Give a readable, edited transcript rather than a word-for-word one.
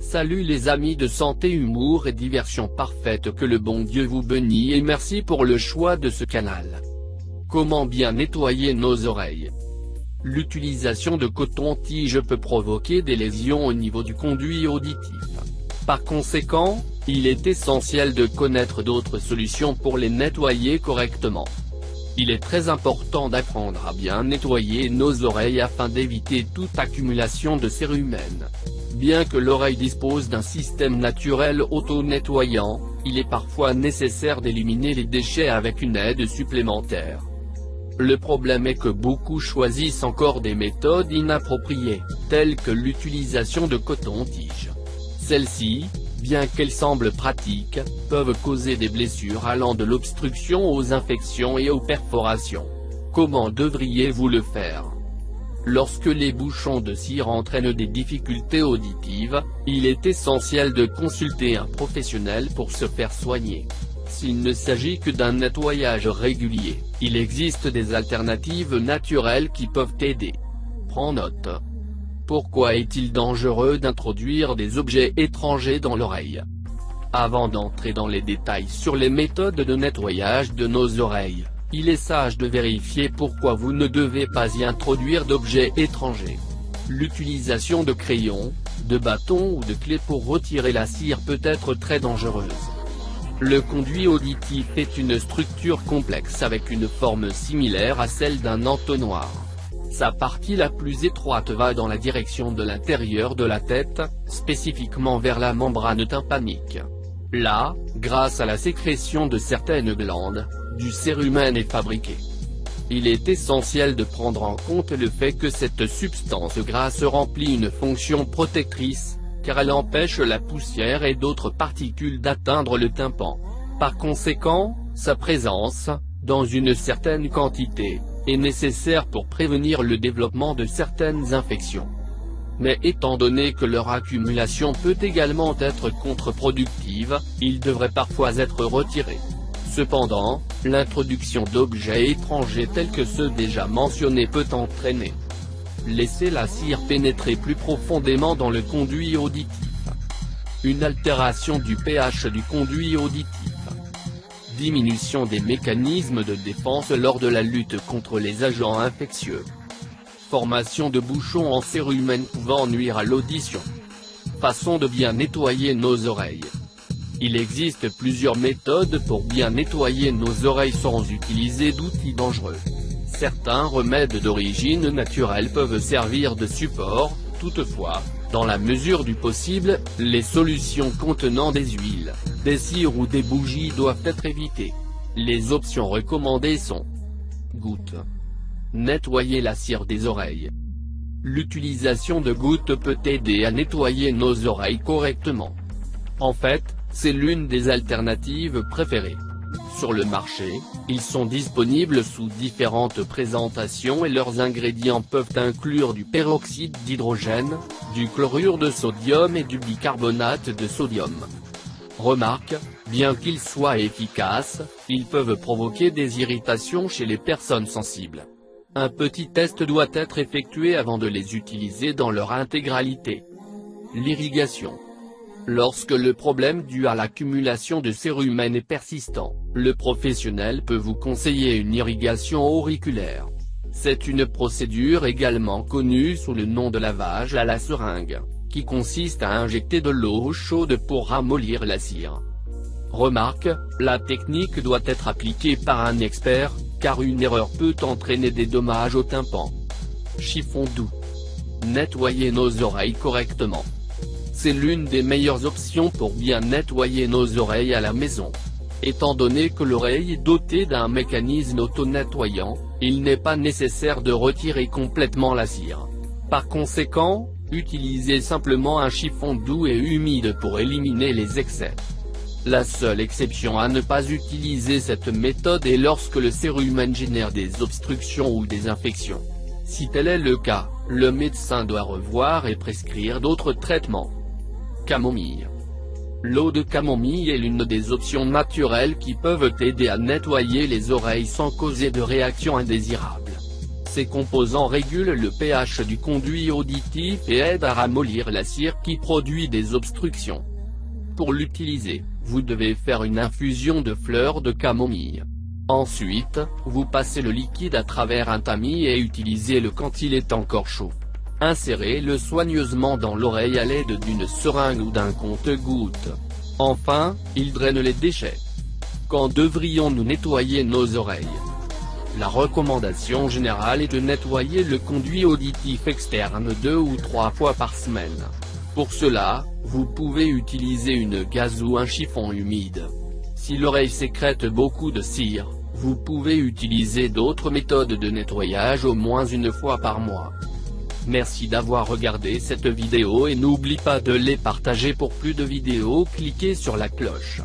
Salut les amis de santé, humour et diversion parfaite, que le bon Dieu vous bénisse et merci pour le choix de ce canal. Comment bien nettoyer nos oreilles? L'utilisation de coton-tige peut provoquer des lésions au niveau du conduit auditif. Par conséquent, il est essentiel de connaître d'autres solutions pour les nettoyer correctement. Il est très important d'apprendre à bien nettoyer nos oreilles afin d'éviter toute accumulation de cérumen. Bien que l'oreille dispose d'un système naturel auto-nettoyant, il est parfois nécessaire d'éliminer les déchets avec une aide supplémentaire. Le problème est que beaucoup choisissent encore des méthodes inappropriées, telles que l'utilisation de coton-tige. Celles-ci, bien qu'elles semblent pratiques, peuvent causer des blessures allant de l'obstruction aux infections et aux perforations. Comment devriez-vous le faire? Lorsque les bouchons de cire entraînent des difficultés auditives, il est essentiel de consulter un professionnel pour se faire soigner. S'il ne s'agit que d'un nettoyage régulier, il existe des alternatives naturelles qui peuvent aider. Prends note. Pourquoi est-il dangereux d'introduire des objets étrangers dans l'oreille? Avant d'entrer dans les détails sur les méthodes de nettoyage de nos oreilles, il est sage de vérifier pourquoi vous ne devez pas y introduire d'objets étrangers. L'utilisation de crayons, de bâtons ou de clés pour retirer la cire peut être très dangereuse. Le conduit auditif est une structure complexe avec une forme similaire à celle d'un entonnoir. Sa partie la plus étroite va dans la direction de l'intérieur de la tête, spécifiquement vers la membrane tympanique. Là, grâce à la sécrétion de certaines glandes, du cérumen est fabriqué. Il est essentiel de prendre en compte le fait que cette substance grasse remplit une fonction protectrice, car elle empêche la poussière et d'autres particules d'atteindre le tympan. Par conséquent, sa présence, dans une certaine quantité, est nécessaire pour prévenir le développement de certaines infections. Mais étant donné que leur accumulation peut également être contre-productive, ils devraient parfois être retirés. Cependant, l'introduction d'objets étrangers tels que ceux déjà mentionnés peut entraîner. Laissez la cire pénétrer plus profondément dans le conduit auditif. Une altération du pH du conduit auditif. Diminution des mécanismes de défense lors de la lutte contre les agents infectieux. Formation de bouchons en cérumen pouvant nuire à l'audition. Façon de bien nettoyer nos oreilles. Il existe plusieurs méthodes pour bien nettoyer nos oreilles sans utiliser d'outils dangereux. Certains remèdes d'origine naturelle peuvent servir de support, toutefois, dans la mesure du possible, les solutions contenant des huiles, des cires ou des bougies doivent être évitées. Les options recommandées sont: gouttes. Nettoyer la cire des oreilles. L'utilisation de gouttes peut aider à nettoyer nos oreilles correctement. En fait, c'est l'une des alternatives préférées. Sur le marché, ils sont disponibles sous différentes présentations et leurs ingrédients peuvent inclure du peroxyde d'hydrogène, du chlorure de sodium et du bicarbonate de sodium. Remarque, bien qu'ils soient efficaces, ils peuvent provoquer des irritations chez les personnes sensibles. Un petit test doit être effectué avant de les utiliser dans leur intégralité. L'irrigation. Lorsque le problème dû à l'accumulation de cérumen est persistant, le professionnel peut vous conseiller une irrigation auriculaire. C'est une procédure également connue sous le nom de lavage à la seringue, qui consiste à injecter de l'eau chaude pour ramollir la cire. Remarque, la technique doit être appliquée par un expert, car une erreur peut entraîner des dommages au tympan. Chiffon doux. Nettoyer nos oreilles correctement. C'est l'une des meilleures options pour bien nettoyer nos oreilles à la maison. Étant donné que l'oreille est dotée d'un mécanisme auto-nettoyant, il n'est pas nécessaire de retirer complètement la cire. Par conséquent, utilisez simplement un chiffon doux et humide pour éliminer les excès. La seule exception à ne pas utiliser cette méthode est lorsque le cérumen génère des obstructions ou des infections. Si tel est le cas, le médecin doit revoir et prescrire d'autres traitements. Camomille. L'eau de camomille est l'une des options naturelles qui peuvent aider à nettoyer les oreilles sans causer de réactions indésirables. Ces composants régulent le pH du conduit auditif et aident à ramollir la cire qui produit des obstructions. Pour l'utiliser, vous devez faire une infusion de fleurs de camomille. Ensuite, vous passez le liquide à travers un tamis et utilisez-le quand il est encore chaud. Insérez-le soigneusement dans l'oreille à l'aide d'une seringue ou d'un compte-gouttes. Enfin, il draine les déchets. Quand devrions-nous nettoyer nos oreilles? La recommandation générale est de nettoyer le conduit auditif externe 2 ou 3 fois par semaine. Pour cela, vous pouvez utiliser une gaze ou un chiffon humide. Si l'oreille sécrète beaucoup de cire, vous pouvez utiliser d'autres méthodes de nettoyage au moins une fois par mois. Merci d'avoir regardé cette vidéo et n'oublie pas de les partager pour plus de vidéos, cliquez sur la cloche.